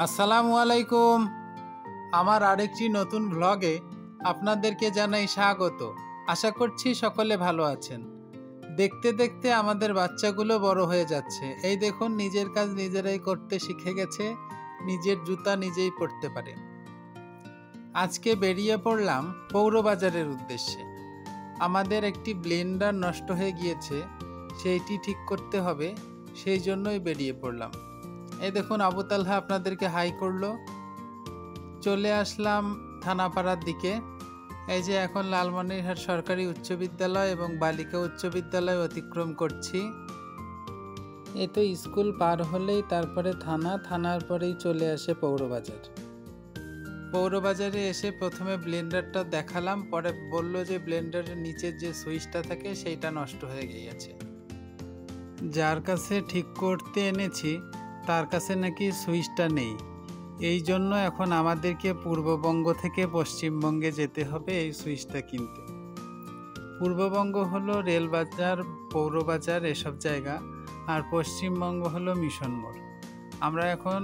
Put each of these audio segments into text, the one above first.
আসসালামু আলাইকুম। আমার আরেকটি নতুন ভ্লগে আপনাদেরকে জানাই স্বাগত। আশা করছি সকলে ভালো আছেন। দেখতে দেখতে আমাদের বাচ্চাগুলো বড় হয়ে যাচ্ছে। এই দেখুন, নিজের কাজ নিজেরাই করতে শিখে গেছে, নিজের জুতা নিজেই পরতে পারে। আজকে বেরিয়ে পড়লাম পৌরবাজারের উদ্দেশ্যে। আমাদের একটি ব্লেন্ডার নষ্ট হয়ে গিয়েছে, সেইটি ঠিক করতে হবে, সেই জন্যই বেরিয়ে পড়লাম। এই দেখুন, আবু তালহা আপনাদেরকে হাই করলো। চলে আসলাম থানাপাড়ার দিকে। এই যে এখন লালমনিরহাট সরকারি উচ্চ বিদ্যালয় এবং বালিকা উচ্চ বিদ্যালয় অতিক্রম করছি। এই তো স্কুল পার হলেই তারপরে থানা, থানার পরেই চলে আসে পৌরবাজার। পৌরবাজারে এসে প্রথমে ব্লেন্ডারটা দেখালাম, পরে বলল যে ব্লেন্ডারের নিচের যে সুইচটা থাকে সেইটা নষ্ট হয়ে গিয়েছে। যার কাছে ঠিক করতে এনেছি তার কাছে নাকি সুইচটা নেই। এই জন্য এখন আমাদেরকে পূর্ববঙ্গ থেকে পশ্চিমবঙ্গে যেতে হবে এই সুইচটা কিনতে। পূর্ববঙ্গ হলো রেলবাজার, পৌরবাজার এসব জায়গা, আর পশ্চিমবঙ্গ হলো মিশন মোড়। আমরা এখন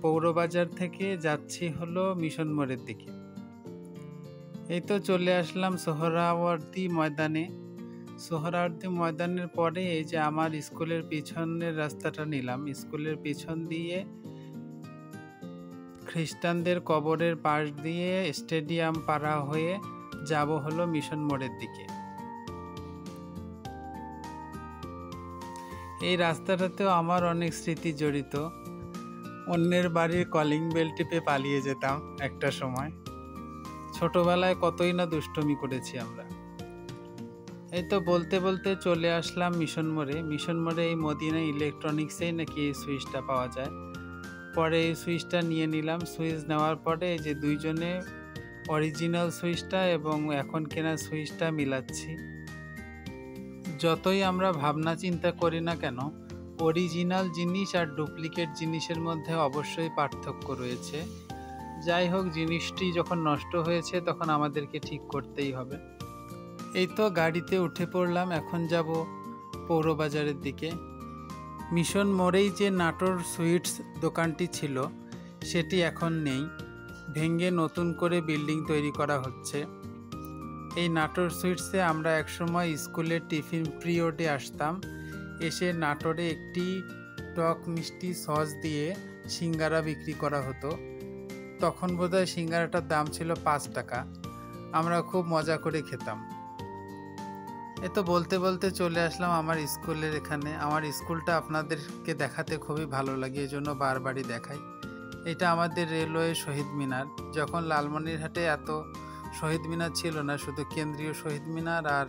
পৌরবাজার থেকে যাচ্ছি হলো মিশন মোড়ের দিকে। এই তো চলে আসলাম সোহরাওয়ার্দী ময়দানে। সোহরাওয়ার্দী ময়দানের পরে এই যে আমার স্কুলের পিছনের রাস্তাটা নিলাম। স্কুলের পিছন দিয়ে খ্রিস্টানদের কবরের পাশ দিয়ে স্টেডিয়াম পাড়া হয়ে যাব হলো মিশন মোড়ের দিকে। এই রাস্তাটাতেও আমার অনেক স্মৃতি জড়িত। অন্যের বাড়ির কলিং বেল টিপে পালিয়ে যেতাম একটা সময়। ছোটবেলায় কতই না দুষ্টুমি করেছি আমরা। এই তো বলতে বলতে চলে আসলাম মিশন মোড়ে। মিশন মোড়ে এই মদিনা ইলেকট্রনিক্সেই নাকি এই সুইচটা পাওয়া যায়। পরে এই সুইচটা নিয়ে নিলাম। সুইচ নেওয়ার পরে এই যে দুইজনে অরিজিনাল সুইচটা এবং এখন কেনা সুইচটা মিলাচ্ছি। যতই আমরা ভাবনা চিন্তা করি না কেন, অরিজিনাল জিনিস আর ডুপ্লিকেট জিনিসের মধ্যে অবশ্যই পার্থক্য রয়েছে। যাই হোক, জিনিসটি যখন নষ্ট হয়েছে তখন আমাদেরকে ঠিক করতেই হবে। এই তো গাড়িতে উঠে পড়লাম, এখন যাব পৌরবাজারের দিকে। মিশন মোড়েই যে নাটোর সুইটস দোকানটি ছিল সেটি এখন নেই, ভেঙে নতুন করে বিল্ডিং তৈরি করা হচ্ছে। এই নাটোর সুইটসে আমরা একসময় স্কুলের টিফিন পিরিয়ডে আসতাম। এসে নাটোরে একটি টক মিষ্টি সস দিয়ে সিঙ্গারা বিক্রি করা হতো। তখন বোধহয় সিঙ্গারাটার দাম ছিল 5 টাকা। আমরা খুব মজা করে খেতাম। এই তো বলতে বলতে চলে আসলাম আমার স্কুলের এখানে। আমার স্কুলটা আপনাদেরকে দেখাতে খুবই ভালো লাগে, এই জন্য বারবারই দেখাই। এটা আমাদের রেলওয়ে শহীদ মিনার। যখন লালমনিরহাটে এত শহীদ মিনার ছিল না, শুধু কেন্দ্রীয় শহীদ মিনার আর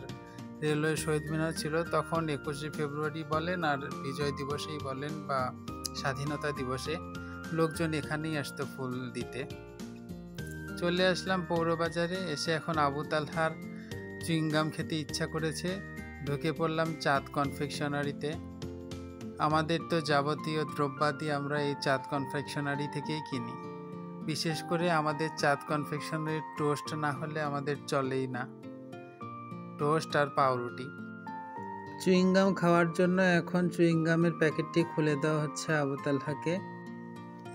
রেলওয়ে শহীদ মিনার ছিল, তখন 21শে ফেব্রুয়ারি বলেন আর বিজয় দিবসেই বলেন বা স্বাধীনতা দিবসে লোকজন এখানেই আসতো ফুল দিতে। চলে আসলাম পৌরবাজারে। এসে এখন আবু তালহার চুইংগাম খেতে ইচ্ছা করেছে। ঢুকে পড়লাম চাঁদ কনফেকশনারিতে। আমাদের তো যাবতীয় দ্রব্যাদি আমরা এই চাঁদ কনফেকশনারি থেকেই কিনি। বিশেষ করে আমাদের চাঁদ কনফেকশনারির টোস্ট না হলে আমাদের চলেই না, টোস্ট আর পাউরুটি। চুইংগাম খাওয়ার জন্য এখন চুইংগামের প্যাকেটটি খুলে দেওয়া হচ্ছে আবু তালহাকে।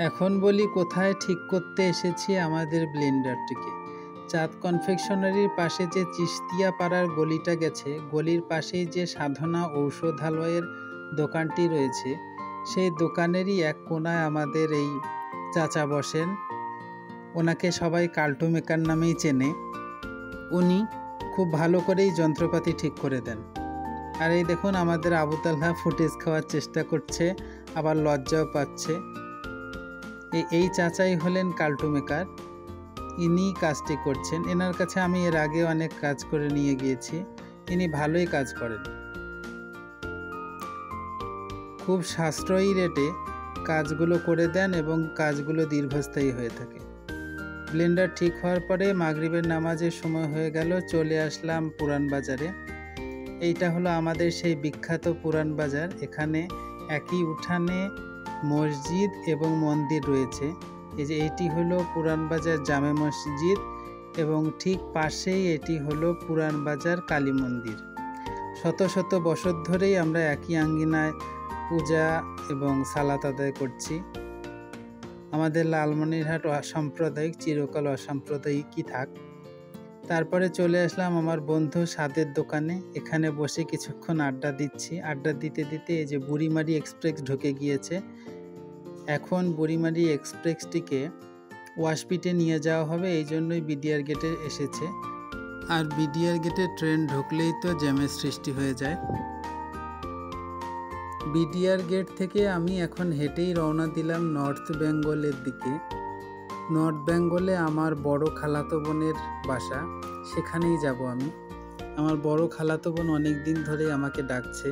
এখন বলি, কোথায় ঠিক করতে এসেছি আমাদের ব্লেন্ডারটিকে। চাঁদ কনফেকশনারির পাশে যে চিস্তিয়া পাড়ার গলিটা গেছে, গলির পাশেই যে সাধনা ঔষধালয়ের দোকানটি রয়েছে, সেই দোকানেরই এক কোনায় আমাদের এই চাচা বসেন। ওনাকে সবাই কাল্টু মেকার নামেই চেনে। উনি খুব ভালো করেই যন্ত্রপাতি ঠিক করে দেন। আর এই দেখুন, আমাদের আবু তালহা ফুটেজ খাওয়ার চেষ্টা করছে, আবার লজ্জাও পাচ্ছে। এই চাচাই হলেন কাল্টু মেকার। ইনি কাজটি করছেন। এনার কাছে আমি এর আগে অনেক কাজ করে নিয়ে গিয়েছি। ইনি ভালোই কাজ করেন। খুব সাশ্রয়ী রেটে কাজগুলো করে দেন এবং কাজগুলো দীর্ঘস্থায়ী হয়ে থাকে। ব্লেন্ডার ঠিক হওয়ার পরে মাগরিবের নামাজের সময় হয়ে গেল। চলে আসলাম পুরান বাজারে। এইটা হলো আমাদের সেই বিখ্যাত পুরান বাজার। এখানে একই উঠানে মসজিদ এবং মন্দির রয়েছে। এই যে এটি হলো পুরান বাজার জামে মসজিদ এবং ঠিক পাশেই এটি হলো পুরান বাজার কালী মন্দির। শত শত বছর ধরেই আমরা একই আঙ্গিনায় পূজা এবং সালাত আদায় করছি। আমাদের লালমনিরহাট অসাম্প্রদায়িক, চিরকাল অসাম্প্রদায়িকই থাক। তারপরে চলে আসলাম আমার বন্ধু স্বাদের দোকানে। এখানে বসে কিছুক্ষণ আড্ডা দিচ্ছি। আড্ডা দিতে দিতে এই যে বুড়িমারি এক্সপ্রেস ঢুকে গিয়েছে। এখন বুড়িমারি এক্সপ্রেসটিকে ওয়াশপিটে নিয়ে যাওয়া হবে, এই জন্যই বিডিআর গেটে এসেছে। আর বিডিআর গেটে ট্রেন ঢুকলেই তো জ্যামের সৃষ্টি হয়ে যায়। বিডিআর গেট থেকে আমি এখন হেঁটেই রওনা দিলাম নর্থ বেঙ্গলের দিকে। নর্থ বেঙ্গলে আমার বড় খালাতো বোনের বাসা, সেখানেই যাব আমি। আমার বড় খালাতো বোন অনেক দিন ধরে আমাকে ডাকছে।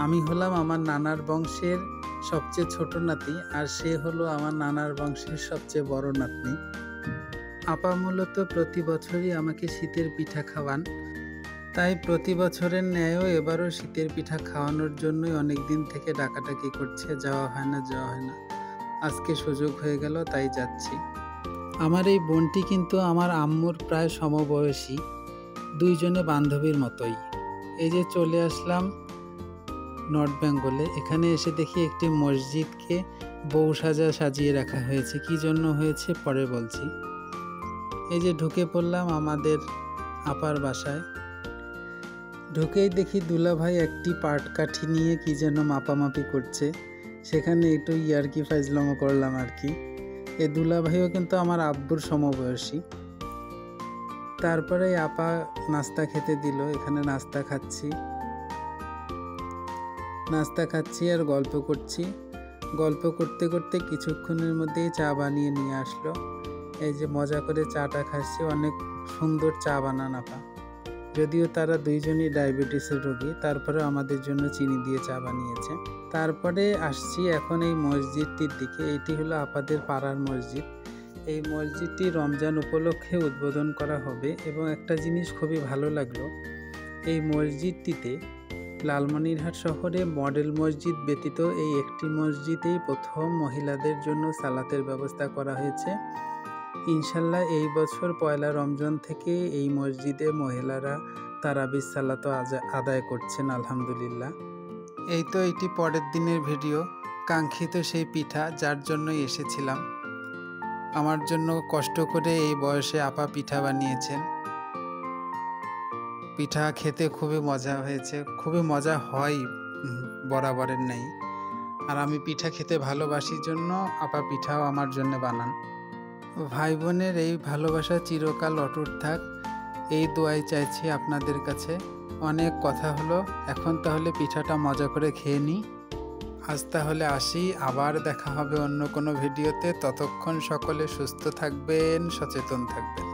আমি হলাম আমার নানার বংশের সবচেয়ে ছোট নাতি, আর সে হলো আমার নানার বংশের সবচেয়ে বড় নাতনি। আপা মূলত প্রতি বছরই আমাকে শীতের পিঠা খাওয়ান, তাই প্রতি বছরের ন্যায়ও এবারও শীতের পিঠা খাওয়ানোর জন্যই অনেক দিন থেকে ডাকাডাকি করছে। যাওয়া হয় না। আজকে সুযোগ হয়ে গেল, তাই যাচ্ছি। আমার এই বোনটি কিন্তু আমার আম্মুর প্রায় সমবয়সী, দুইজনে বান্ধবীর মতোই। এই যে চলে আসলাম নর্থ বেঙ্গলে। এখানে এসে দেখি একটি মসজিদকে বউ সাজিয়ে রাখা হয়েছে। কি জন্য হয়েছে পরে বলছি। এই যে ঢুকে পড়লাম আমাদের আপার বাসায়। ঢুকেই দেখি দুলাভাই একটি পাটকাঠি নিয়ে কি যেন মাপামাপি করছে। সেখানে একটু ইয়ার্কি ফাজলামো করলাম আর কি। এই দুলাভাইও কিন্তু আমার আব্বুর সমবয়সী। তারপরে আপা নাস্তা খেতে দিল। এখানে নাস্তা খাচ্ছি আর গল্প করছি। গল্প করতে করতে কিছুক্ষণের মধ্যেই চা বানিয়ে নিয়ে আসলো। এই যে মজা করে চাটা খাচ্ছি। অনেক সুন্দর চা বানান আপা। যদিও তারা দুইজনই ডায়াবেটিসের রোগী, তারপরে আমাদের জন্য চিনি দিয়ে চা বানিয়েছে। তারপরে আসছি এখন এই মসজিদটির দিকে। এটি হলো আপাদের পাড়ার মসজিদ। এই মসজিদটি রমজান উপলক্ষে উদ্বোধন করা হবে, এবং একটা জিনিস খুবই ভালো লাগলো, এই মসজিদটিতে লালমনিরহাট শহরে মডেল মসজিদ ব্যতীত এই একটি মসজিদেই প্রথম মহিলাদের জন্য সালাতের ব্যবস্থা করা হয়েছে। ইনশাল্লাহ এই বছর পয়লা রমজান থেকে এই মসজিদে মহিলারা তারাবির সালাত আদায় করছেন, আলহামদুলিল্লাহ। এই তো এটি পরের দিনের ভিডিও। কাঙ্ক্ষিত সেই পিঠা, যার জন্যই এসেছিলাম। আমার জন্য কষ্ট করে এই বয়সে আপা পিঠা বানিয়েছেন। পিঠা খেতে খুবই মজা হয়েছে, খুবই মজা হয় বরাবরের নেই। আর আমি পিঠা খেতে ভালোবাসি জন্য আপা পিঠাও আমার জন্য বানান। ভাই বোনের এই ভালোবাসা চিরকাল অটুট থাক, এই দোয়াই চাইছি আপনাদের কাছে। অনেক কথা হলো, এখন তাহলে পিঠাটা মজা করে খেয়ে নিই। আজ তাহলে আসি, আবার দেখা হবে অন্য কোনো ভিডিওতে। ততক্ষণ সকলে সুস্থ থাকবেন, সচেতন থাকবেন।